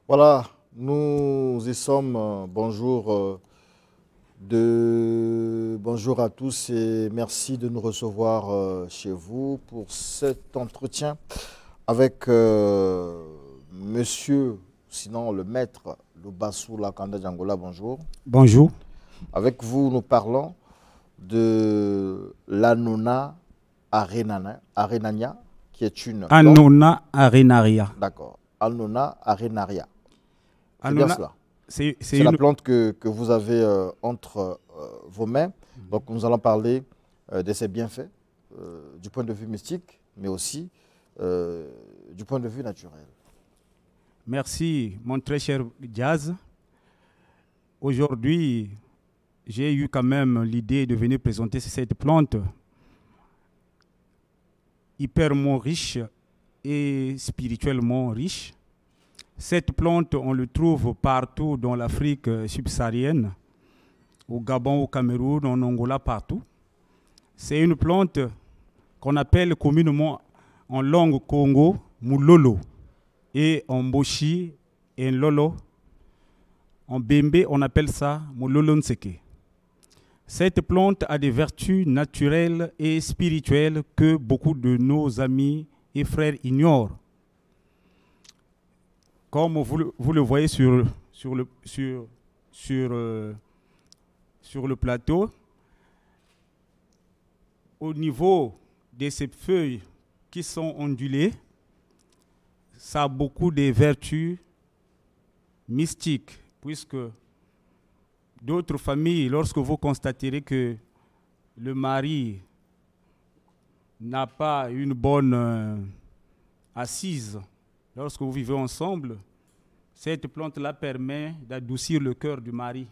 Voilà, nous y sommes. Bonjour, bonjour à tous et merci de nous recevoir chez vous pour cet entretien avec monsieur, sinon le maître Lubasu Lakanda Djangola. Bonjour. Bonjour. Avec vous, nous parlons de l'Anona arenania, qui est une plante. Annona arenaria. D'accord. Annona arenaria. C'est bien Annona, cela. c'est C'est la une... plante que vous avez entre vos mains. Donc, nous allons parler de ses bienfaits du point de vue mystique, mais aussi du point de vue naturel. Merci, mon très cher Jazz. Aujourd'hui, j'ai eu quand même l'idée de venir présenter cette plante hyperment riche et spirituellement riche. Cette plante, on le trouve partout dans l'Afrique subsaharienne, au Gabon, au Cameroun, en Angola, partout. C'est une plante qu'on appelle communément en langue Congo, Moulolo, et en Boshi et en Lolo. En Bembe, on appelle ça Moulolo Nseke. Cette plante a des vertus naturelles et spirituelles que beaucoup de nos amis et frères ignorent. Comme vous le voyez sur le plateau, au niveau de ces feuilles qui sont ondulées, ça a beaucoup de vertus mystiques, puisque d'autres familles, lorsque vous constaterez que le mari n'a pas une bonne assise, lorsque vous vivez ensemble, cette plante-là permet d'adoucir le cœur du mari.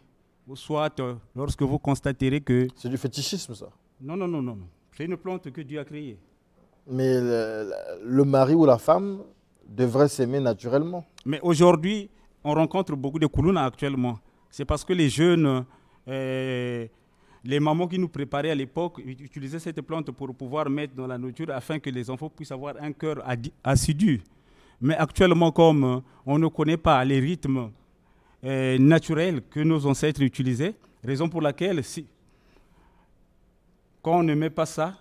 Ou soit, lorsque vous constaterez que... C'est du fétichisme, ça. Non, non, non, non. C'est une plante que Dieu a créée. Mais le mari ou la femme devrait s'aimer naturellement. Mais aujourd'hui, on rencontre beaucoup de koulouna actuellement. C'est parce que les jeunes, les mamans qui nous préparaient à l'époque, utilisaient cette plante pour pouvoir mettre dans la nourriture afin que les enfants puissent avoir un cœur assidu. Mais actuellement, comme on ne connaît pas les rythmes naturels que nos ancêtres utilisaient, raison pour laquelle, quand on ne met pas ça,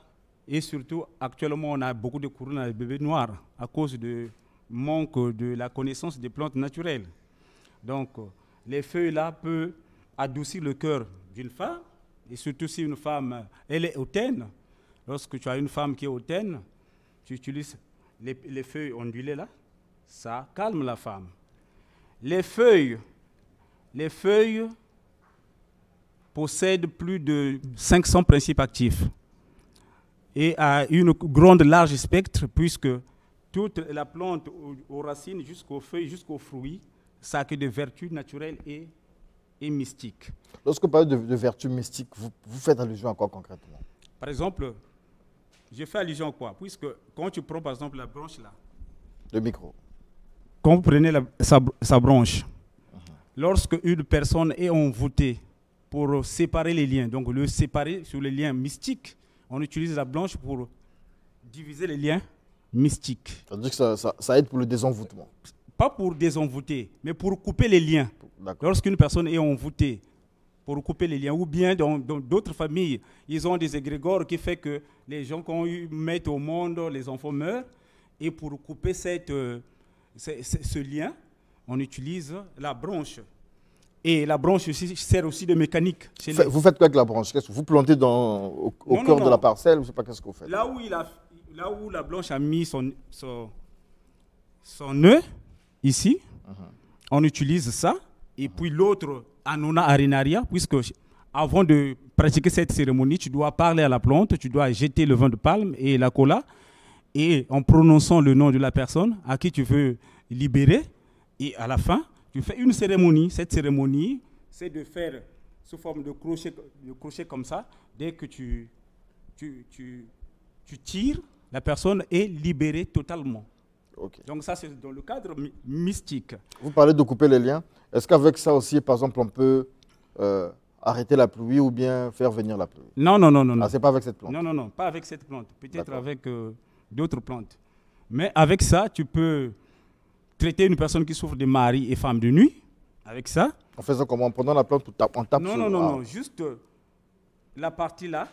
et surtout actuellement on a beaucoup de couronnes de bébés noirs à cause du manque de la connaissance des plantes naturelles. Donc les feuilles là peuvent adoucir le cœur d'une femme, et surtout si une femme elle est hautaine. Lorsque tu as une femme qui est hautaine, tu utilises les feuilles ondulées là, ça calme la femme. Les feuilles possèdent plus de 500 principes actifs et a une grande large spectre, puisque toute la plante, aux racines jusqu'aux feuilles, jusqu'aux fruits, ça a que des vertus naturelles et mystiques. Lorsque vous parlez de vertus mystiques, vous faites allusion à quoi concrètement? Par exemple, je fais allusion à quoi? Puisque quand tu prends par exemple la branche là, le micro. Quand vous prenez sa branche, lorsque une personne est envoûtée pour séparer les liens, donc le séparer sur les liens mystiques, on utilise la branche pour diviser les liens mystiques. Ça veut dire que ça aide pour le désenvoûtement. Pas pour désenvoûter, mais pour couper les liens. Lorsqu'une personne est envoûtée, pour couper les liens, ou bien dans d'autres familles, ils ont des égrégores qui fait que les gens, quand ils mettent au monde, les enfants meurent, et pour couper ce lien, on utilise la branche. Et la branche sert aussi de mécanique. Vous faites quoi avec la branche? Vous plantez au cœur de la parcelle? Je ne sais pas qu'est-ce que vous faites. Là où la branche a mis son nœud, ici, on utilise ça. Et puis l'autre, Annona arenaria, puisque avant de pratiquer cette cérémonie, tu dois parler à la plante, tu dois jeter le vin de palme et la cola, et en prononçant le nom de la personne à qui tu veux libérer, et à la fin, tu fais une cérémonie. Cette cérémonie, c'est de faire sous forme de crochet comme ça. Dès que tu tires, la personne est libérée totalement. Okay. Donc ça, c'est dans le cadre mystique. Vous parlez de couper les liens. Est-ce qu'avec ça aussi, par exemple, on peut arrêter la pluie ou bien faire venir la pluie? Non, non, non, non. Ah, c'est pas avec cette plante? Non, non, non, pas avec cette plante. Peut-être avec d'autres plantes. Mais avec ça, tu peux traiter une personne qui souffre de mari et femme de nuit avec ça. En faisant comment? En prenant la plante, on tape Non, sur... non, non, non, juste la partie là,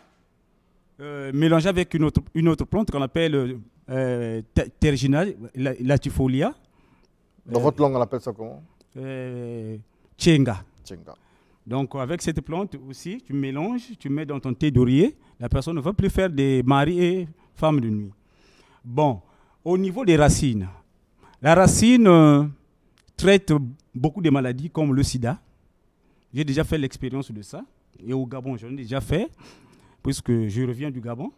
mélangée avec une autre plante qu'on appelle Tergina latifolia. Dans votre langue, on appelle ça comment? Tchenga. Tchenga. Donc, avec cette plante aussi, tu mélanges, tu mets dans ton thé d'oreiller. La personne ne va plus faire des maris et femmes de nuit. Bon, au niveau des racines, la racine traite beaucoup de maladies comme le sida. J'ai déjà fait l'expérience de ça. Et au Gabon, j'en ai déjà fait, puisque je reviens du Gabon.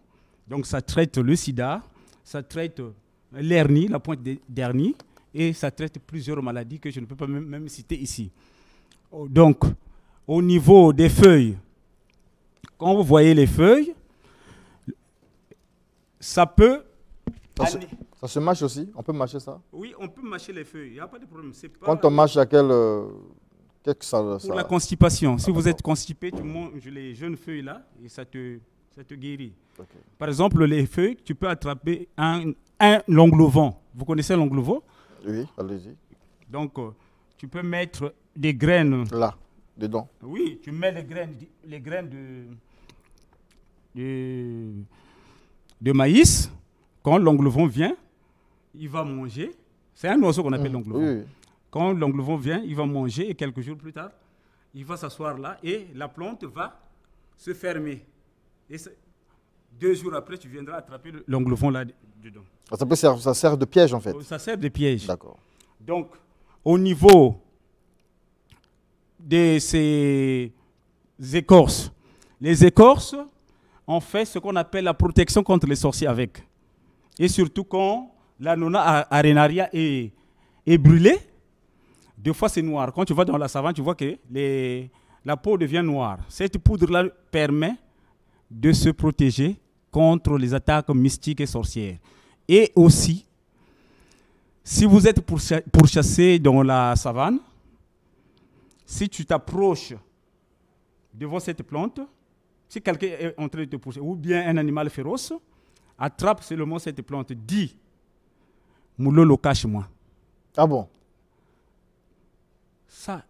Donc, ça traite le sida, ça traite l'hernie, la pointe d'hernie, et ça traite plusieurs maladies que je ne peux pas même citer ici. Donc, au niveau des feuilles, quand vous voyez les feuilles, ça peut... Ça se mâche aussi? On peut mâcher ça? Oui, on peut mâcher les feuilles, il n'y a pas de problème. Pas quand on mâche, à quel que ça... Pour la constipation. Si vous êtes constipé, tu manges les jeunes feuilles là et ça te guérit. Okay. Par exemple, les feuilles, tu peux attraper un longleau-vent. Vous connaissez l'ongleau-vent? Oui, allez-y. Donc, tu peux mettre des graines... Là, dedans? Oui, tu mets les graines de maïs. Quand l'ongleau-vent vient, il va manger. C'est un oiseau qu'on appelle l'ongleau-vent. Oui. Quand l'ongleau-vent vient, il va manger et quelques jours plus tard, il va s'asseoir là et la plante va se fermer. Et 2 jours après, tu viendras attraper l'ongleau-vent là dedans. Ça sert de piège en fait? Ça sert de piège. D'accord. Donc, au niveau de ces écorces, les écorces, on fait ce qu'on appelle la protection contre les sorciers avec. Et surtout quand l'Annona arenaria est brûlée, des fois c'est noir. Quand tu vas dans la savane, tu vois que la peau devient noire. Cette poudre-là permet de se protéger contre les attaques mystiques et sorcières. Et aussi, si vous êtes pourchassé dans la savane, si tu t'approches devant cette plante, si quelqu'un est en train de te pourchasser, ou bien un animal féroce, attrape seulement cette plante, dis « Moulolo, cache-moi ». Ah bon? Ça,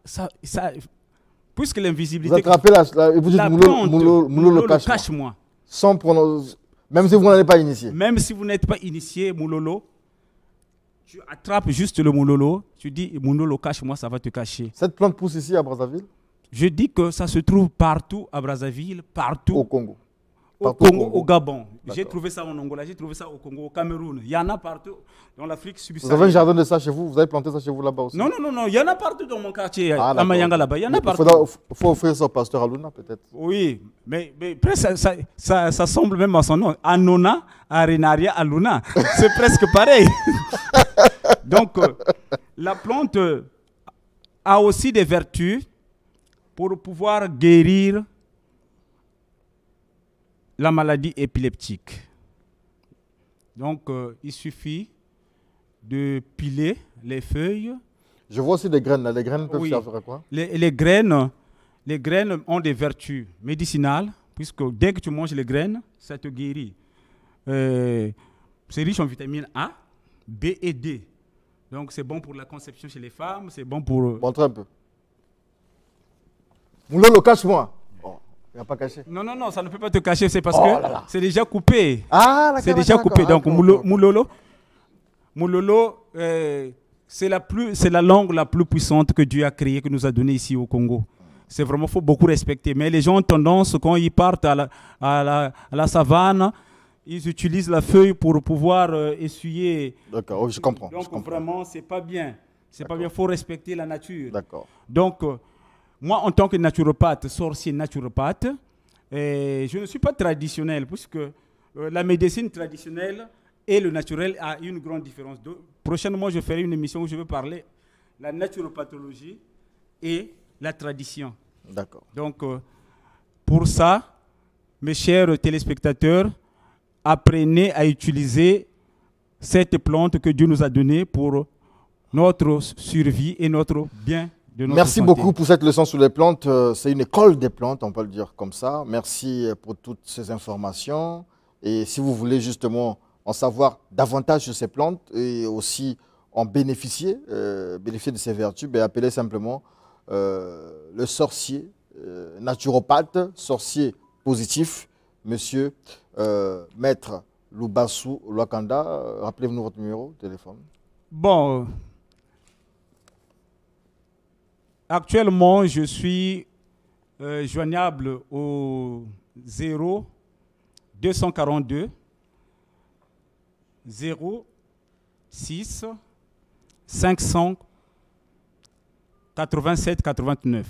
puisque l'invisibilité... Vous attrapez et vous dites « Moulolo, cache-moi ». Sans prononcer, même si vous n'êtes pas initié. Même si vous n'êtes pas initié, Moulolo, tu attrapes juste le Moulolo, tu dis « Moulolo, cache-moi », ça va te cacher. Cette plante pousse ici à Brazzaville? Je dis que ça se trouve partout à Brazzaville, partout. Au Congo? Au Gabon. J'ai trouvé ça en Angola, j'ai trouvé ça au Congo, au Cameroun. Il y en a partout dans l'Afrique subsaharienne. Vous avez un jardin de ça chez vous? Vous avez planté ça chez vous là-bas aussi? Non, non, non, non. Il y en a partout dans mon quartier, à Mayanga là-bas. Il y en a partout. Il faut offrir ça au pasteur Aluna peut-être? Oui, mais presque ça semble même à son nom. Annona Arenaria Aluna. C'est presque pareil. Donc, la plante a aussi des vertus pour pouvoir guérir la maladie épileptique. Donc, il suffit de piler les feuilles. Je vois aussi des graines. Là. Les graines peuvent servir à quoi? Les graines ont des vertus médicinales, puisque dès que tu manges les graines, ça te guérit. C'est riche en vitamines A, B et D. Donc, c'est bon pour la conception chez les femmes, c'est bon pour... Montre un peu. Moulolo, cache-moi. Il n'a pas caché. Non, non, non, ça ne peut pas te cacher, c'est parce que c'est déjà coupé. Ah, d'accord. C'est déjà coupé. Donc, Moulolo, c'est la langue la plus puissante que Dieu a créée, que nous a donnée ici au Congo. C'est vraiment, il faut beaucoup respecter. Mais les gens ont tendance, quand ils partent à la savane, ils utilisent la feuille pour pouvoir essuyer. D'accord, je comprends. Donc, vraiment, c'est pas bien. C'est pas bien, il faut respecter la nature. D'accord. Donc, moi, en tant que naturopathe, sorcier naturopathe, je ne suis pas traditionnel, puisque la médecine traditionnelle et le naturel a une grande différence. Donc, prochainement, je ferai une émission où je vais parler de la naturopathologie et la tradition. D'accord. Donc, pour ça, mes chers téléspectateurs, apprenez à utiliser cette plante que Dieu nous a donnée pour notre survie et notre bien. Merci beaucoup pour cette leçon sur les plantes. C'est une école des plantes, on peut le dire comme ça. Merci pour toutes ces informations. Et si vous voulez justement en savoir davantage sur ces plantes et aussi en bénéficier, bénéficier de ces vertus, ben, appelez simplement le sorcier naturopathe, sorcier positif, monsieur Maître Loubassou Lwakanda. Rappelez-nous votre numéro de téléphone. Bon, actuellement, je suis joignable au 0 242 06 587 89.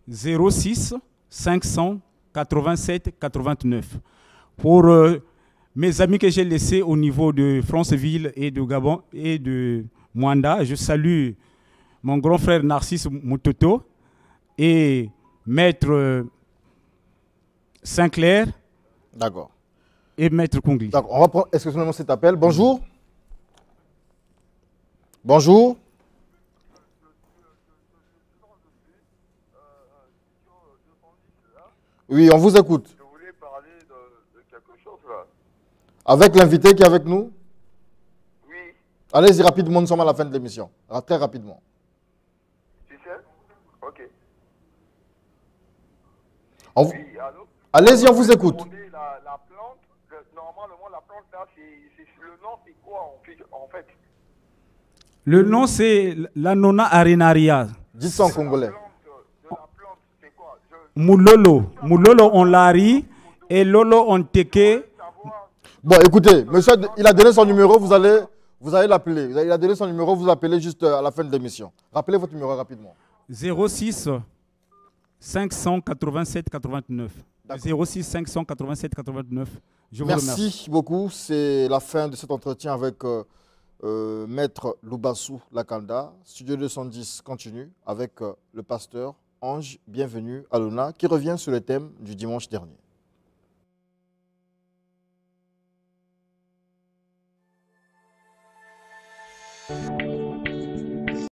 06 587 89. Pour mes amis que j'ai laissés au niveau de Franceville et de Gabon et de Mwanda, je salue mon grand frère Narcisse Moutoto et Maître Sinclair. D'accord. Et Maître Kungli. D'accord. On va prendre exclusivement cet appel. Bonjour. Bonjour. Oui, on vous écoute. Je voulais parler de quelque chose là. Avec l'invité qui est avec nous? Oui. Allez-y rapidement, nous sommes à la fin de l'émission. Très rapidement. Tu sais? Ok. Oui, allô? Allez-y, on vous écoute. La plante, normalement la plante là, le nom c'est quoi en fait? Le nom c'est l'Annona arenaria. Dites ça en congolais. Moulolo. Moulolo on lari et Lolo on teke. Bon, écoutez, monsieur, il a donné son numéro, vous allez l'appeler. Il a donné son numéro, vous appelez juste à la fin de l'émission. Rappelez votre numéro rapidement. 06 587 89. 06 587 89. Je vous remercie. Merci beaucoup. C'est la fin de cet entretien avec Maître Loubassou Lwakanda. Studio 210 continue avec le pasteur Ange Bienvenu Alona qui revient sur le thème du dimanche dernier.